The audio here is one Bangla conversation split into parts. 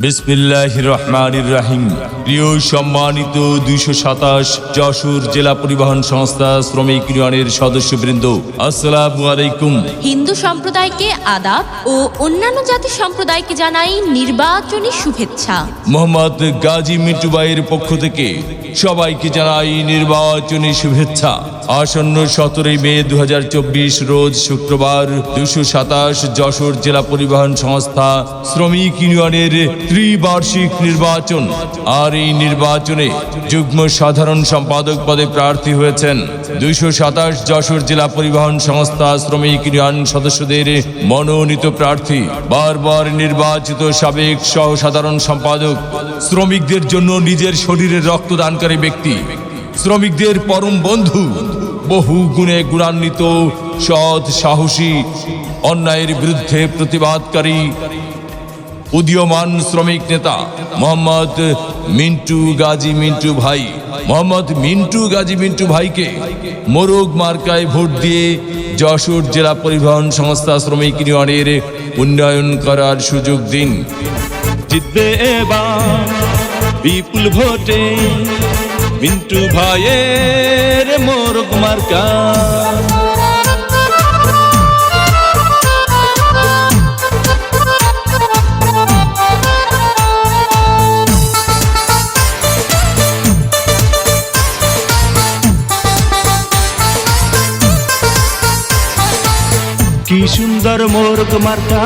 বিসমিল্লাহির রহমানির রহিম। প্রিয় সম্মানিত ২২৭ যশোর জেলা পরিবহন সংস্থা শ্রমিক ইউনিয়নের সদস্যবৃন্দ, আসসালামু আলাইকুম। হিন্দু সম্প্রদায়কে আদাব ও অন্যান্য জাতি সম্প্রদায়কে জানাই নির্বাচনী শুভেচ্ছা। মোহাম্মদ গাজী মিন্টু ভাইয়ের পক্ষ থেকে সবাইকে জানাই নির্বাচনী শুভেচ্ছা। আসন্ন ১৭ মে ২০২৪ রোজ শুক্রবার ২২৭ যশোর জেলা পরিবহন সংস্থা শ্রমিক ইউনিয়নের ত্রিবার্ষিক নির্বাচন। আর এই নির্বাচনে যুগ্ম সাধারণ সম্পাদক পদে প্রার্থী হয়েছেন ২২৭ যশোর জেলা পরিবহন সংস্থা শ্রমিক ইউনিয়ন সদস্যদের মনোনীত প্রার্থী, বারবার নির্বাচিত সাবেক সহ সাধারণ সম্পাদক, শ্রমিকদের জন্য নিজের শরীরের রক্তদানকারী ব্যক্তি, শ্রমিকদের পরম বন্ধু, বহু গুণে গুণান্বিত, সৎ, সাহসী, অন্যায়ের বিরুদ্ধে প্রতিবাদকারী উদীয়মান শ্রমিক নেতা মোহাম্মদ মিন্টু গাজী মিন্টু ভাই। মোহাম্মদ মিন্টু গাজী মিন্টু ভাইকে মোরগ মার্কায় ভোট দিয়ে যশোর জেলা পরিবহন সংস্থা শ্রমিক ইউনিয়নের উন্নয়ন করার সুযোগ দিন। জিতবে এবার বিপুল ভোটে মিন্টু ভাইয়ের মোরগ মার্কা। কি সুন্দর মোরগ মার্কা,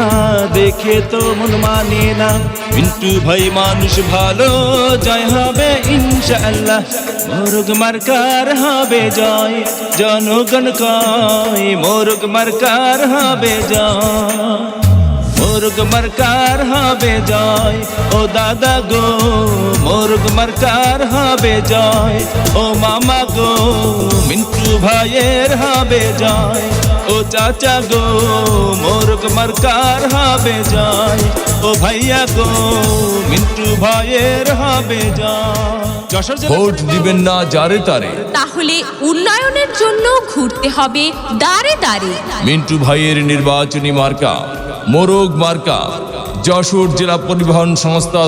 দেখে তো মন মানে না। মিন্টু ভাই মানুষ ভালো, জয় হবে ইনশাআল্লাহ। মোরগ মার্কার হবে জয়, জনগণ কয় মোরগ মার্কার হবে জয়। মোরগ মার্কার হবে জয়, ও দাদা গো মোরগ মার্কার হবে জয়। ও মামা গো মিন্টু ভাইয়ের হবে জয়। ও চাচা গো মোরগ মার্কার হবে জয়। ও ভাইয়া গো মিন্টু ভাইয়ের হবে জয়। ভোট দিবেন না যারে তারে, তাহলে উন্নয়নের জন্য ঘুরতে হবে দাঁড়ে দাঁড়ে। মিন্টু ভাইয়ের নির্বাচনী মার্কা মোরগ মার্কা। যশোর জেলা পরিবহন সংস্থা